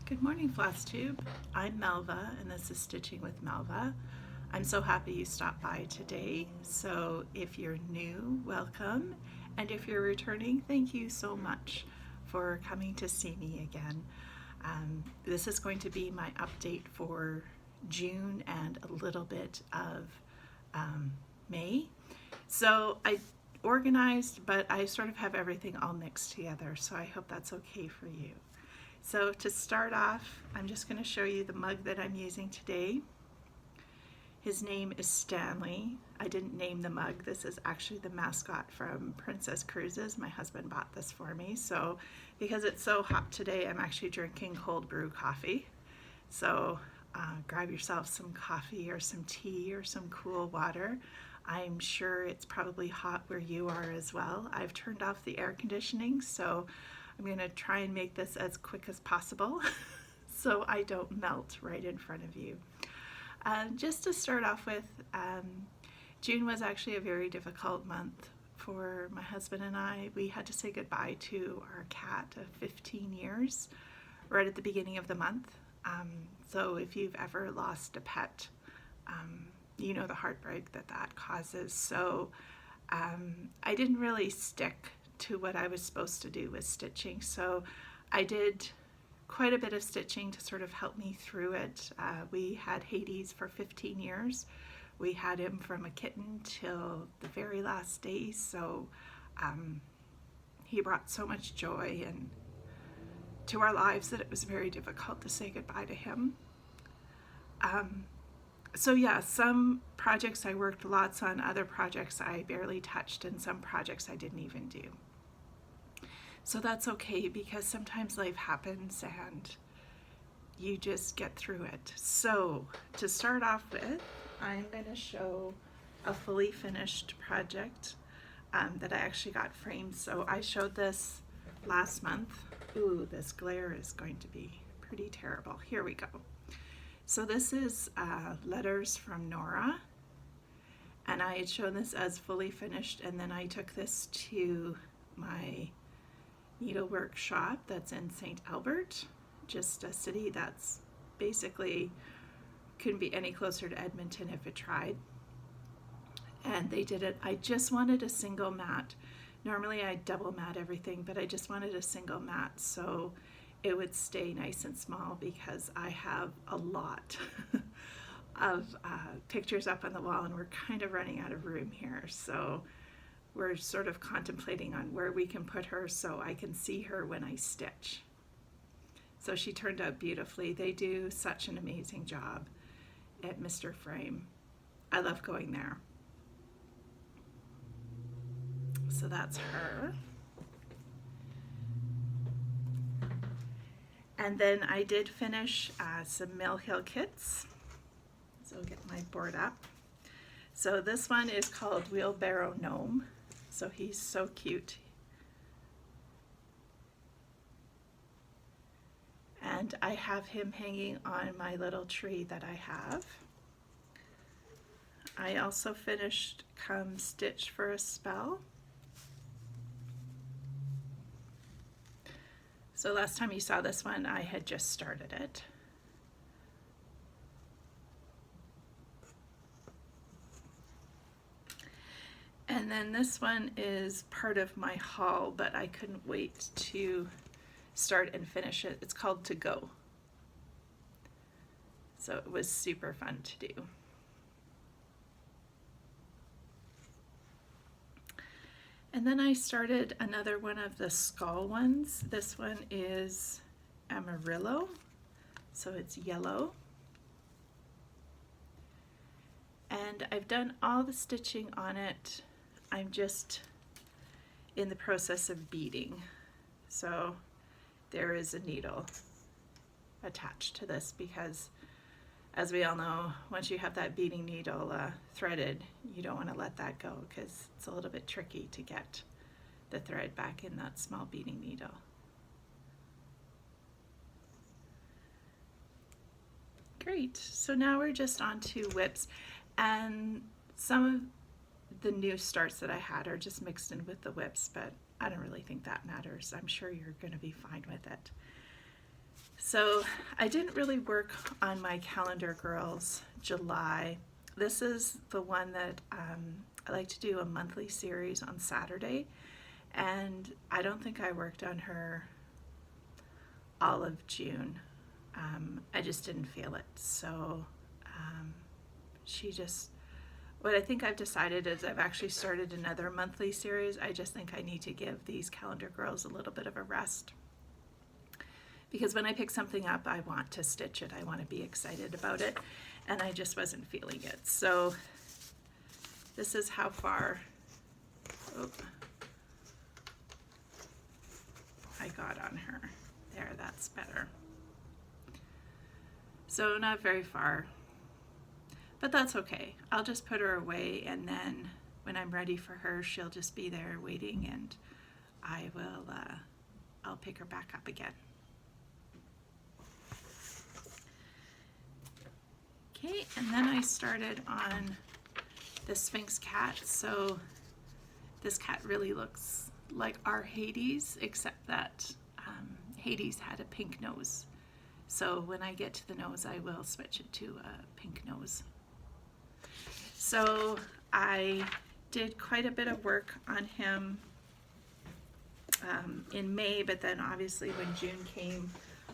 Good morning, Flosstube. I'm Melva, and this is Stitching with Melva. I'm so happy you stopped by today. So if you're new, welcome. And if you're returning, thank you so much for coming to see me again. This is going to be my update for June and a little bit of May. So I organized, but I sort of have everything all mixed together, so I hope that's okay for you. So to start off, I'm just going to show you the mug that I'm using today. His name is Stanley. I didn't name the mug. This is actually the mascot from Princess Cruises. My husband bought this for me. So because it's so hot today, I'm actually drinking cold brew coffee. So grab yourself some coffee or some tea or some cool water. I'm sure it's probably hot where you are as well. I've turned off the air conditioning, so I'm going to try and make this as quick as possible so I don't melt right in front of you. Just to start off with, June was actually a very difficult month for my husband and I. We had to say goodbye to our cat of 15 years right at the beginning of the month. So if you've ever lost a pet, you know the heartbreak that causes. So I didn't really stick to what I was supposed to do with stitching. So I did quite a bit of stitching to sort of help me through it. We had Hades for 15 years. We had him from a kitten till the very last day. So he brought so much joy and to our lives that it was very difficult to say goodbye to him. So yeah, some projects I worked lots on, other projects I barely touched, and some projects I didn't even do. So that's okay, because sometimes life happens and you just get through it. So to start off with, I'm going to show a fully finished project that I actually got framed. So I showed this last month. Ooh, this glare is going to be pretty terrible. Here we go. So this is letters from Nora, and I had shown this as fully finished, and then I took this to my needlework shop that's in St. Albert, just a city that's basically couldn't be any closer to Edmonton if it tried. And they did it. I just wanted a single mat. Normally I double mat everything, but I just wanted a single mat so it would stay nice and small, because I have a lot of pictures up on the wall and we're kind of running out of room here. So we're sort of contemplating on where we can put her so I can see her when I stitch. So she turned out beautifully. They do such an amazing job at Mr. Frame. I love going there. So that's her. And then I did finish some Mill Hill kits. So I'll get my board up. So this one is called Wheelbarrow Gnome. So he's so cute. And I have him hanging on my little tree that I have. I also finished Come Stitch for a Spell. So last time you saw this one, I had just started it. And then this one is part of my haul, but I couldn't wait to start and finish it. It's called To Go. So it was super fun to do. And then I started another one of the skull ones. This one is Amarillo, so it's yellow. And I've done all the stitching on it. I'm just in the process of beading. So there is a needle attached to this because, as we all know, once you have that beading needle threaded, you don't want to let that go because it's a little bit tricky to get the thread back in that small beading needle. Great, so now we're just on to whips, and some of the new starts that I had are just mixed in with the whips, but I don't really think that matters. I'm sure you're going to be fine with it. So I didn't really work on my calendar girls July. This is the one that I like to do a monthly series on Saturday, and I don't think I worked on her all of June. I just didn't feel it. So she just, what I think I've decided is I've actually started another monthly series. I just think I need to give these calendar girls a little bit of a rest. Because when I pick something up, I want to stitch it. I want to be excited about it. And I just wasn't feeling it. So this is how far I got on her. There, that's better. So not very far. But that's okay. I'll just put her away, and then when I'm ready for her, she'll just be there waiting, and I will I'll pick her back up again. Okay, and then I started on the Sphinx cat. So this cat really looks like our Hades, except that Hades had a pink nose. So when I get to the nose, I will switch it to a pink nose. So I did quite a bit of work on him in May, but then obviously when June came,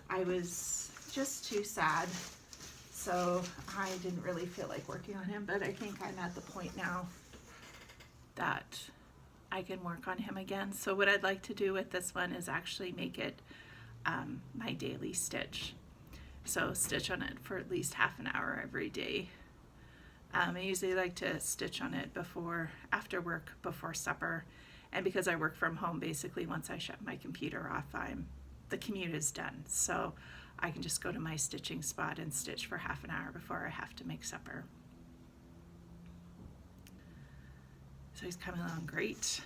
I was just too sad. So I didn't really feel like working on him, but I think I'm at the point now that I can work on him again. So what I'd like to do with this one is actually make it my daily stitch. So stitch on it for at least half an hour every day. I usually like to stitch on it after work, before supper. And because I work from home, basically once I shut my computer off, the commute is done. So I can just go to my stitching spot and stitch for half an hour before I have to make supper. So he's coming along great.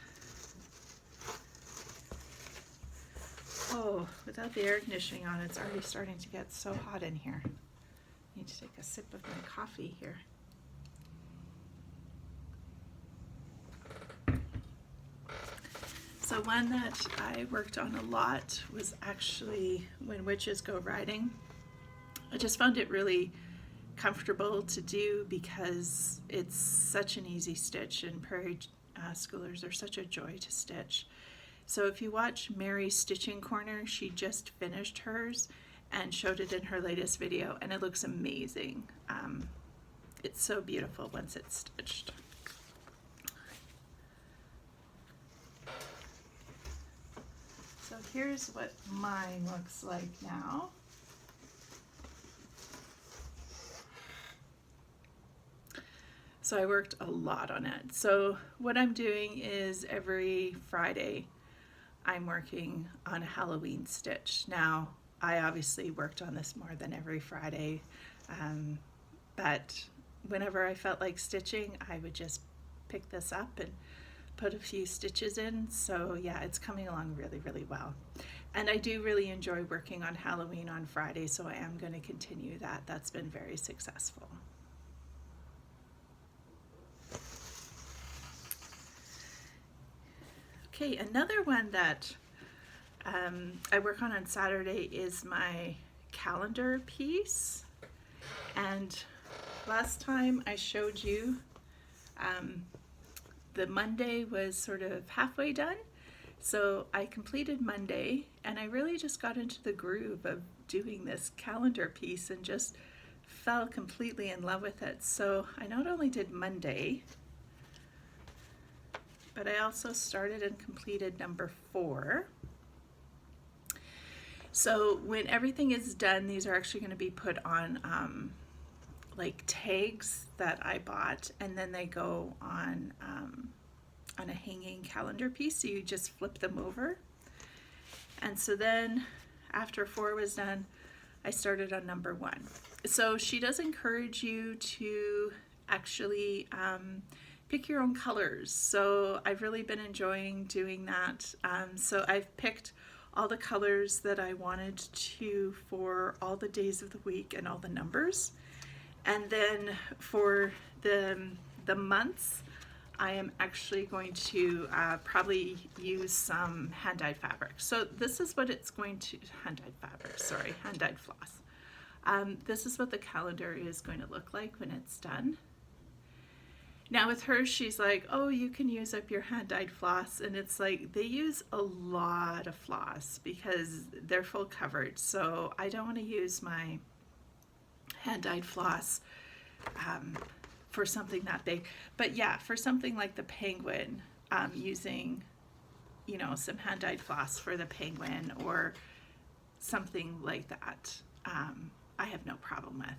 Oh, without the air conditioning on, it's already starting to get so hot in here. I need to take a sip of my coffee here. So one that I worked on a lot was actually When Witches Go Riding. I just found it really comfortable to do because it's such an easy stitch, and prairie schoolers are such a joy to stitch. So if you watch Mary's Stitching Corner, she just finished hers and showed it in her latest video, and it looks amazing. It's so beautiful once it's stitched. So here's what mine looks like now. So I worked a lot on it. So what I'm doing is every Friday I'm working on a Halloween stitch. Now I obviously worked on this more than every Friday, but whenever I felt like stitching, I would just pick this up and put a few stitches in. So yeah, it's coming along really, really well. And I do really enjoy working on Halloween on Friday, so I am going to continue that. That's been very successful. Okay, another one that I work on Saturday is my calendar piece. And last time I showed you the Monday was sort of halfway done. So I completed Monday, and I really just got into the groove of doing this calendar piece and just fell completely in love with it. So I not only did Monday, but I also started and completed number 4. So when everything is done, these are actually going to be put on like tags that I bought, and then they go on a hanging calendar piece. So you just flip them over. And so then after 4 was done, I started on number 1. So she does encourage you to actually pick your own colors. So I've really been enjoying doing that. So I've picked all the colors that I wanted to for all the days of the week and all the numbers. And then for the months, I am actually going to probably use some hand-dyed fabric. So this is what it's going to, hand-dyed fabric, sorry, hand-dyed floss. This is what the calendar is going to look like when it's done. Now with her, she's like, oh, you can use up your hand-dyed floss. And it's like, they use a lot of floss because they're full covered. So I don't want to use my hand-dyed floss for something that big. But yeah, for something like the penguin, using, you know, some hand-dyed floss for the penguin or something like that, I have no problem with.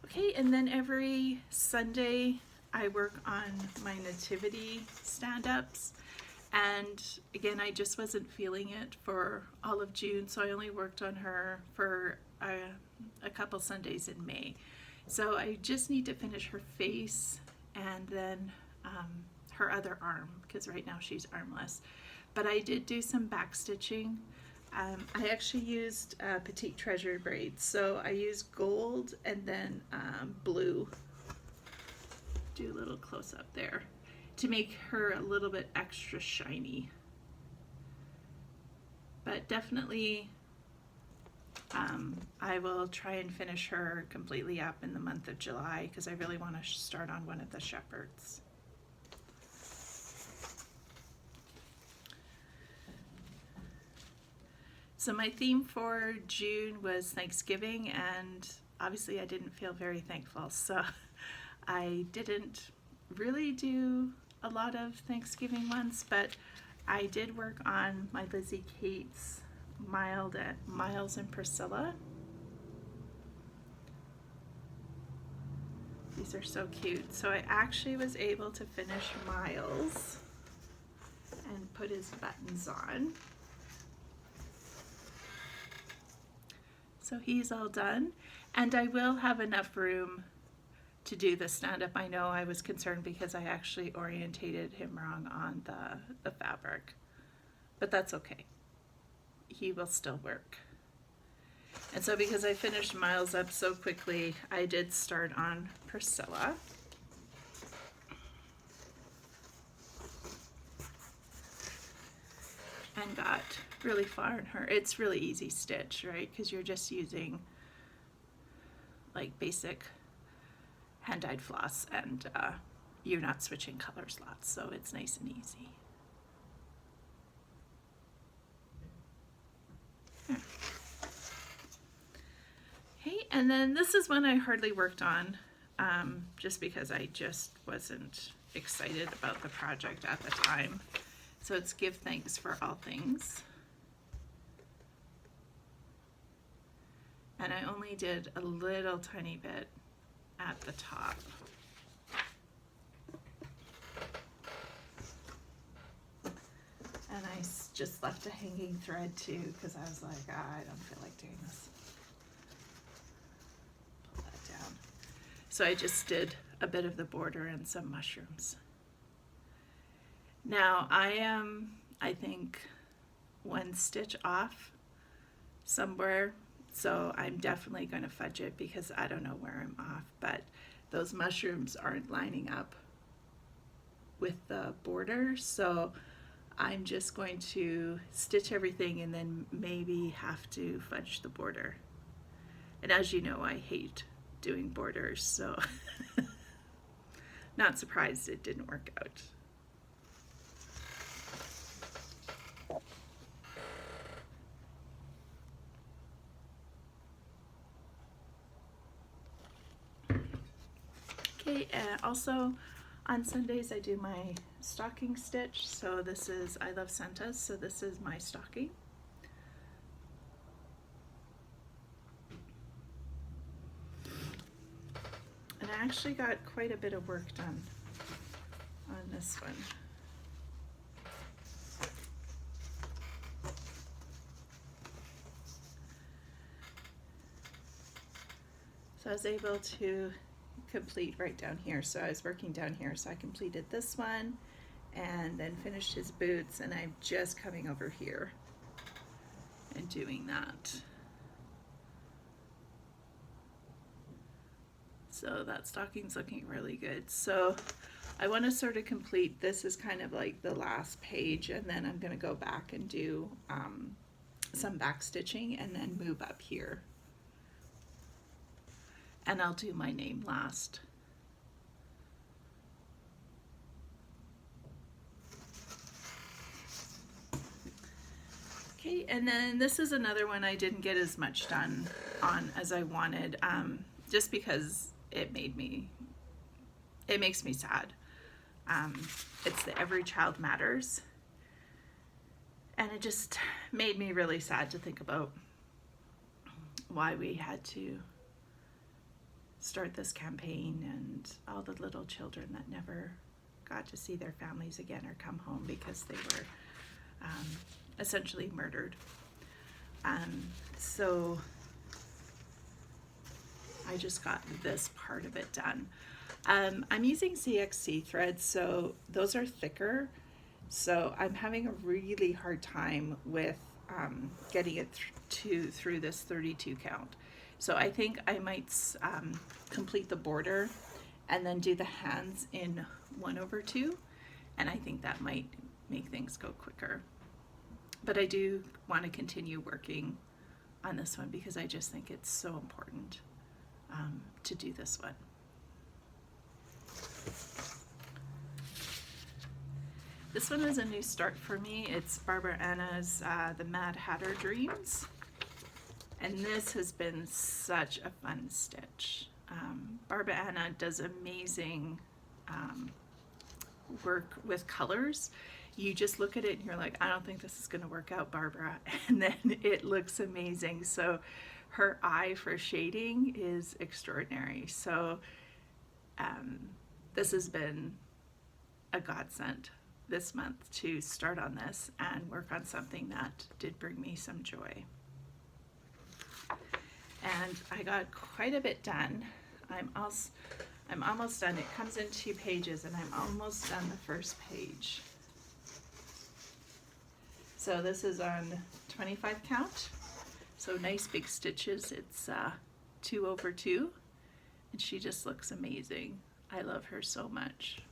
Okay, and then every Sunday I work on my nativity stand-ups, and again, I just wasn't feeling it for all of June, so I only worked on her for a couple Sundays in May. So I just need to finish her face and then her other arm, because right now she's armless. But I did do some back stitching. I actually used Petite Treasure braids. So I used gold and then blue. Do a little close up there to make her a little bit extra shiny. But definitely I will try and finish her completely up in the month of July because I really want to start on one of the shepherds. So my theme for June was Thanksgiving, and obviously I didn't feel very thankful, so I didn't really do a lot of Thanksgiving ones, but I did work on my Lizzie Kate's Miles and Priscilla. These are so cute. So I actually was able to finish Miles and put his buttons on. So he's all done, and I will have enough room to do the stand-up. I know I was concerned because I actually orientated him wrong on the fabric, but that's okay. He will still work. And so because I finished Miles up so quickly, I did start on Priscilla. And got really far in her. It's really easy stitch, right? Because you're just using like basic hand-dyed floss, and you're not switching colors lots, so it's nice and easy. Okay, and then this is one I hardly worked on, just because I just wasn't excited about the project at the time. So it's Give Thanks for All Things. And I only did a little tiny bit at the top. And I just left a hanging thread too, because I was like, I don't feel like doing this. Pull that down. So I just did a bit of the border and some mushrooms. Now I am, I think, one stitch off somewhere, so I'm definitely going to fudge it because I don't know where I'm off, but those mushrooms aren't lining up with the border, so I'm just going to stitch everything and then maybe have to fudge the border. And as you know, I hate doing borders, so not surprised it didn't work out. Okay, also on Sundays I do my stocking stitch. So this is I Love Santas, so this is my stocking. And I actually got quite a bit of work done on this one. So I was able to complete right down here. So I was working down here, so I completed this one and then finished his boots, and I'm just coming over here and doing that. So that stocking's looking really good. So I want to sort of complete, this is kind of like the last page, and then I'm going to go back and do some back stitching and then move up here. And I'll do my name last. Okay, and then this is another one I didn't get as much done on as I wanted, just because it makes me sad. It's the Every Child Matters, and it just made me really sad to think about why we had to start this campaign and all the little children that never got to see their families again or come home because they were essentially murdered. So I just got this part of it done. I'm using CXC threads, so those are thicker, so I'm having a really hard time with getting it through this 32 count. So I think I might complete the border and then do the hands in 1/2, and I think that might make things go quicker. But I do want to continue working on this one because I just think it's so important to do this one. This one is a new start for me. It's Barbara Anna's The Mad Hatter Dreams. And this has been such a fun stitch. Barbara Anna does amazing work with colors. You just look at it and you're like, I don't think this is going to work out, Barbara. And then it looks amazing. So her eye for shading is extraordinary. So this has been a godsend this month to start on this and work on something that did bring me some joy. And I got quite a bit done. I'm almost done. It comes in 2 pages and I'm almost done the first page. So this is on 25 count. So nice big stitches. It's 2/2, and she just looks amazing. I love her so much.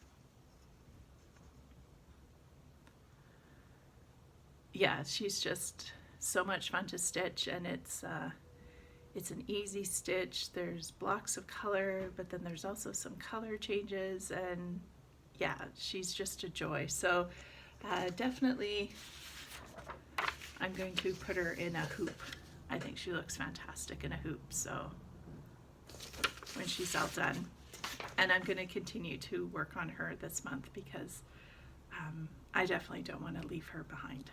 Yeah, she's just so much fun to stitch, and it's an easy stitch. There's blocks of color, but then there's also some color changes, and yeah, she's just a joy. So definitely I'm going to put her in a hoop. I think she looks fantastic in a hoop, so when she's all done. And I'm going to continue to work on her this month because I definitely don't want to leave her behind.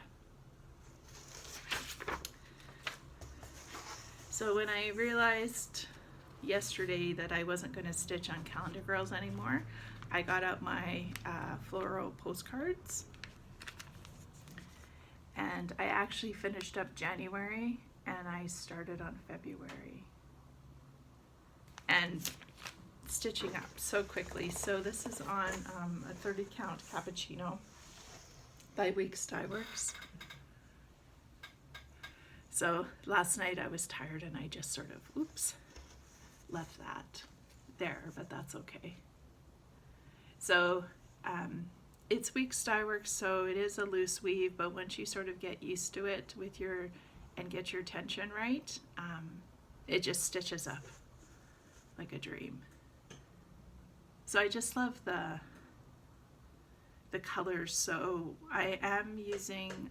So when I realized yesterday that I wasn't going to stitch on Calendar Girls anymore, I got out my floral postcards, and I actually finished up January and I started on February, and stitching up so quickly. So this is on a 30 count cappuccino by Weeks Dye Works. So last night I was tired and I just sort of, left that there, but that's okay. So it's Weeks Dye Works, so it is a loose weave, but once you sort of get used to it and get your tension right, it just stitches up like a dream. So I just love the colors. So I am using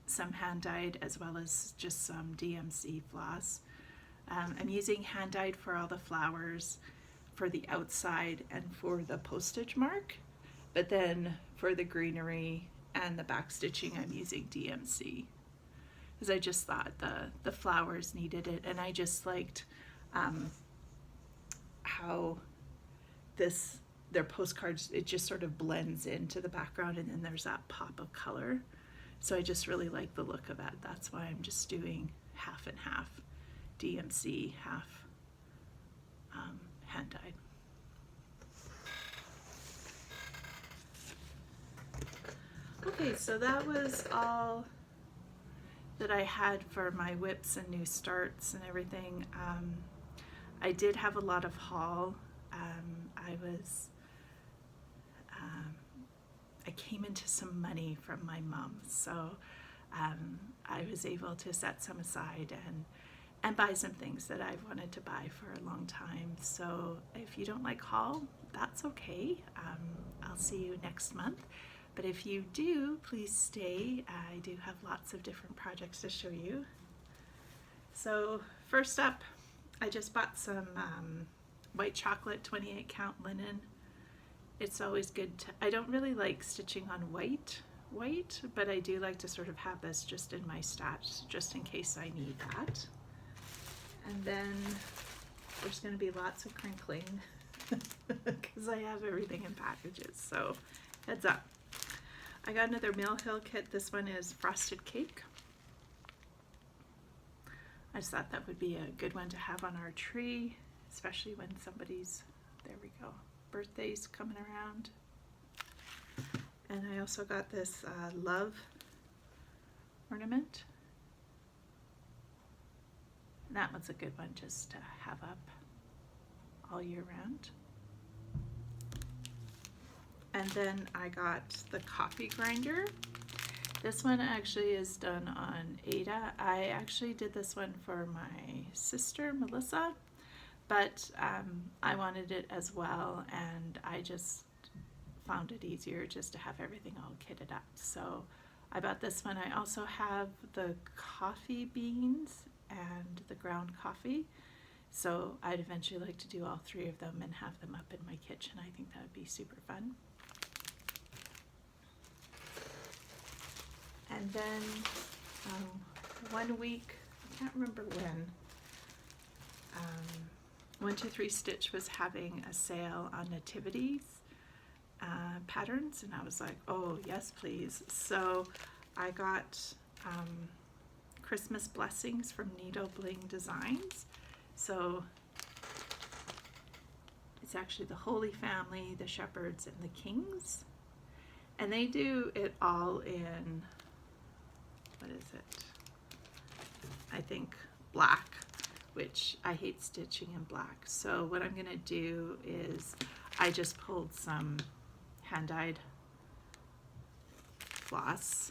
some hand dyed as well as just some DMC floss. I'm using hand dyed for all the flowers, for the outside and for the postage mark, but then for the greenery and the back stitching I'm using DMC, because I just thought the flowers needed it, and I just liked how their postcards, it just sort of blends into the background, and then there's that pop of color. So I just really like the look of that. That's why I'm just doing half and half DMC, half hand dyed. Okay, so that was all that I had for my whips and new starts and everything. I did have a lot of haul. I was, I came into some money from my mom, so I was able to set some aside and buy some things that I've wanted to buy for a long time. So if you don't like haul, that's okay. I'll see you next month. But if you do, please stay. I do have lots of different projects to show you. So first up, I just bought some white chocolate 28 count linen. It's always good to, I don't really like stitching on white, but I do like to sort of have this just in my stash, just in case I need that. And then there's going to be lots of crinkling because I have everything in packages, so heads up. I got another Mill Hill kit. This one is frosted cake. I just thought that would be a good one to have on our tree, especially when somebody's, there we go, birthday's coming around. And I also got this love ornament. And that one's a good one just to have up all year round. And then I got the coffee grinder. This one actually is done on Ada. I actually did this one for my sister, Melissa, but I wanted it as well, and I just found it easier just to have everything all kitted up. So I bought this one. I also have the coffee beans and the ground coffee. So I'd eventually like to do all three of them and have them up in my kitchen. I think that would be super fun. And then 1 week, I can't remember when, 123 Stitch was having a sale on nativities patterns, and I was like, oh yes please. So I got Christmas blessings from Needle Bling Designs. So it's actually the Holy Family, the Shepherds, and the Kings, and they do it all in, what is it, I think black, which I hate stitching in black. So what I'm gonna do is I just pulled some hand-dyed floss.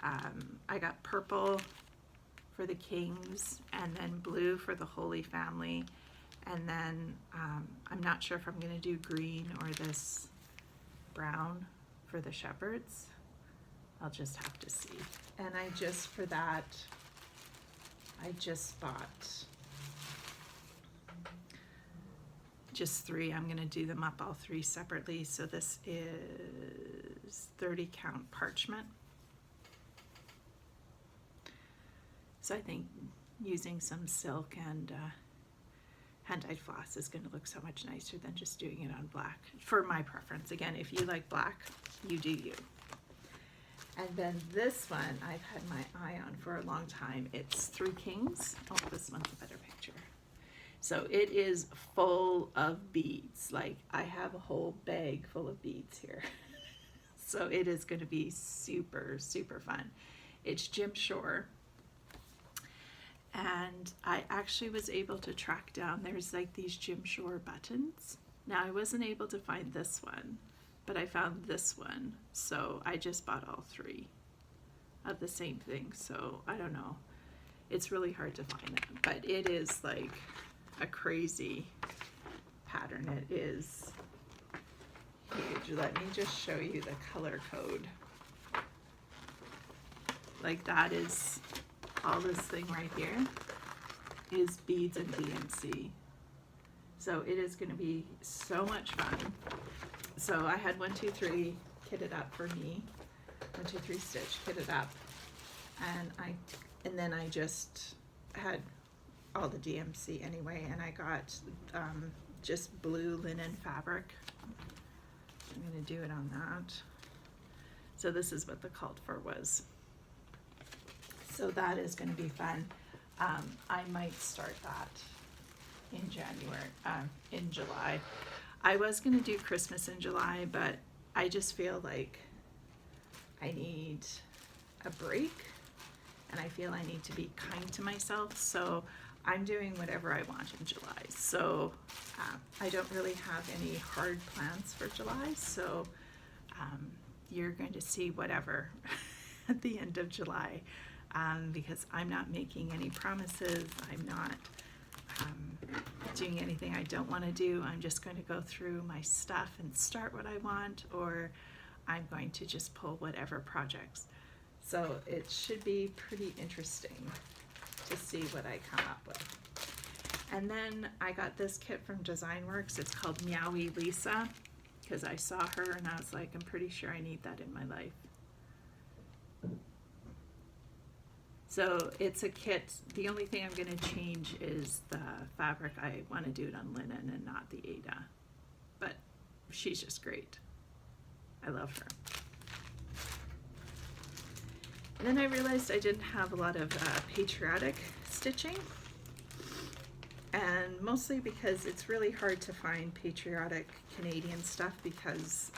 I got purple for the Kings, and then blue for the Holy Family, and then I'm not sure if I'm gonna do green or this brown for the Shepherds. I'll just have to see. And I just, for that, I just bought just 3. I'm gonna do them up all 3 separately. So this is 30 count parchment. So I think using some silk and hand-dyed floss is gonna look so much nicer than just doing it on black, for my preference. Again, if you like black, you do you. And then this one I've had my eye on for a long time. It's 3 Kings. Oh, this one's a better picture. So it is full of beads. Like, I have a whole bag full of beads here. So it is going to be super, super fun. It's Jim Shore. And I actually was able to track down, there's like these Jim Shore buttons. Now I wasn't able to find this one, but I found this one, so I just bought all 3 of the same thing. So I don't know, it's really hard to find them, but it is like a crazy pattern. It is huge. Let me just show you the color code. Like, that is all this thing right here is beads and DMC. So it is going to be so much fun. So I had 123 kitted up for me, 123 Stitch kitted up, and then I just had all the DMC anyway, and I got just blue linen fabric. I'm going to do it on that. So this is what the called for was. So that is going to be fun. I might start that in in July. I was going to do Christmas in July, but I just feel like I need a break, and I feel I need to be kind to myself. So I'm doing whatever I want in July. So I don't really have any hard plans for July. So you're going to see whatever at the end of July, because I'm not making any promises. I'm not doing anything I don't want to do. I'm just going to go through my stuff and start what I want, or I'm going to just pull whatever projects. So it should be pretty interesting to see what I come up with. And then I got this kit from Designworks. It's called Meowie Lisa, because I saw her and I was like, I'm pretty sure I need that in my life. So it's a kit. The only thing I'm going to change is the fabric. I want to do it on linen and not the Aida. But she's just great. I love her. And then I realized I didn't have a lot of patriotic stitching. And mostly because it's really hard to find patriotic Canadian stuff, because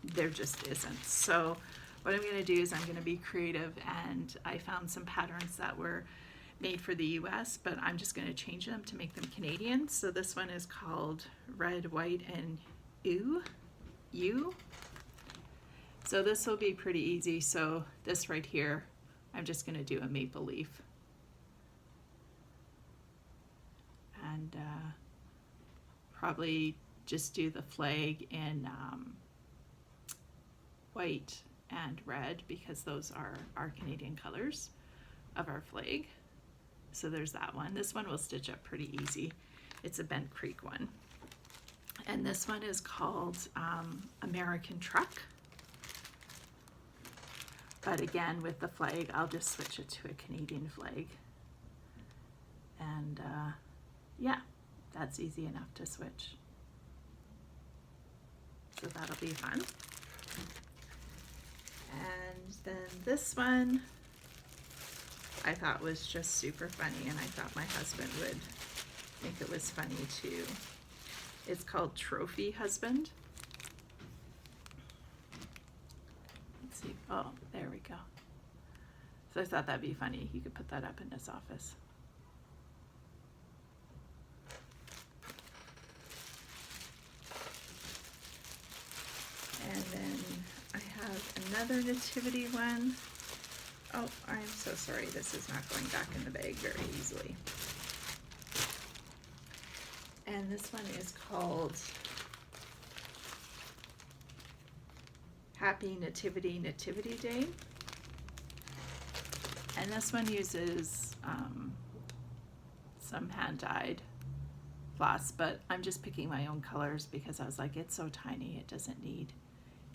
there just isn't. So what I'm going to do is I'm going to be creative, and I found some patterns that were made for the US, but I'm just going to change them to make them Canadian. So this one is called Red, White, and U. So this will be pretty easy. So this right here, I'm just going to do a maple leaf. And probably just do the flag in white and red, because those are our Canadian colors of our flag. So there's that one. This one will stitch up pretty easy. It's a Bent Creek one. And this one is called American Truck. But again, with the flag, I'll just switch it to a Canadian flag. And yeah, that's easy enough to switch. So that'll be fun. And then this one I thought was just super funny, and I thought my husband would think it was funny too. It's called Trophy Husband. Let's see. Oh, there we go. So I thought that'd be funny. You could put that up in his office. And then I have another nativity one. Oh, I'm so sorry. This is not going back in the bag very easily. And this one is called Happy Nativity Day. And this one uses some hand-dyed floss, but I'm just picking my own colors because I was like, it's so tiny, it doesn't need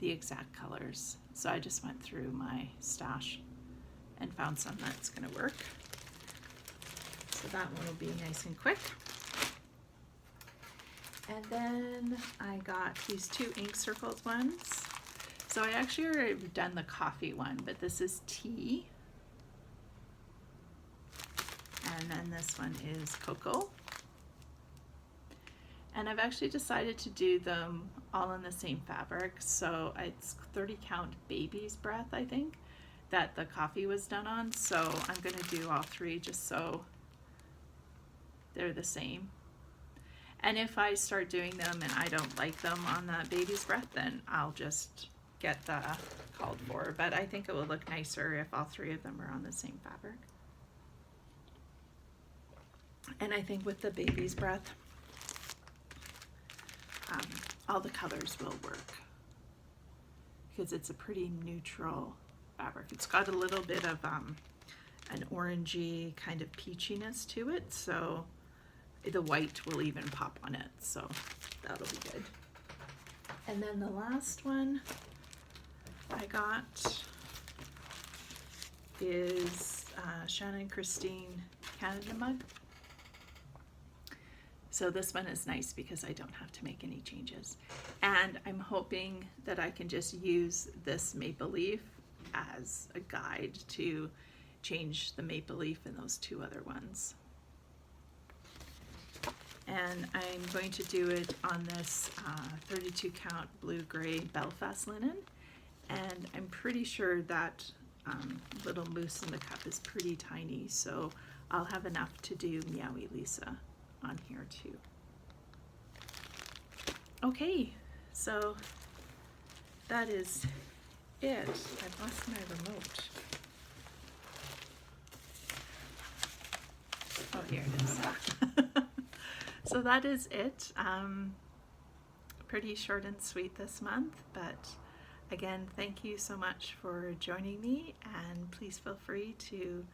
the exact colors. So I just went through my stash and found some that's going to work. So that one will be nice and quick. And then I got these two ink circled ones. So I actually already done the coffee one, but this is tea. And then this one is cocoa. And I've actually decided to do them all in the same fabric. So it's 30 count baby's breath, I think, that the coffee was done on. So I'm going to do all three just so they're the same. And if I start doing them and I don't like them on the baby's breath, then I'll just get the called for. But I think it will look nicer if all three of them are on the same fabric. And I think with the baby's breath, all the colors will work because it's a pretty neutral fabric. It's got a little bit of an orangey kind of peachiness to it, so the white will even pop on it, so that'll be good. And then the last one I got is Shannon Christine Canada mug. So this one is nice because I don't have to make any changes. And I'm hoping that I can just use this maple leaf as a guide to change the maple leaf in those two other ones. And I'm going to do it on this 32 count blue-gray Belfast linen. And I'm pretty sure that little moose in the cup is pretty tiny, so I'll have enough to do Meowie Lisa on here too. Okay, so that is it. I've lost my remote. Oh, here it is. So that is it. Pretty short and sweet this month, but again, thank you so much for joining me, and please feel free to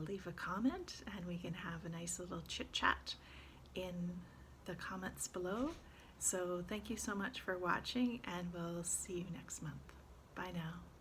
leave a comment and we can have a nice little chit chat in the comments below. So thank you so much for watching, and we'll see you next month. Bye now.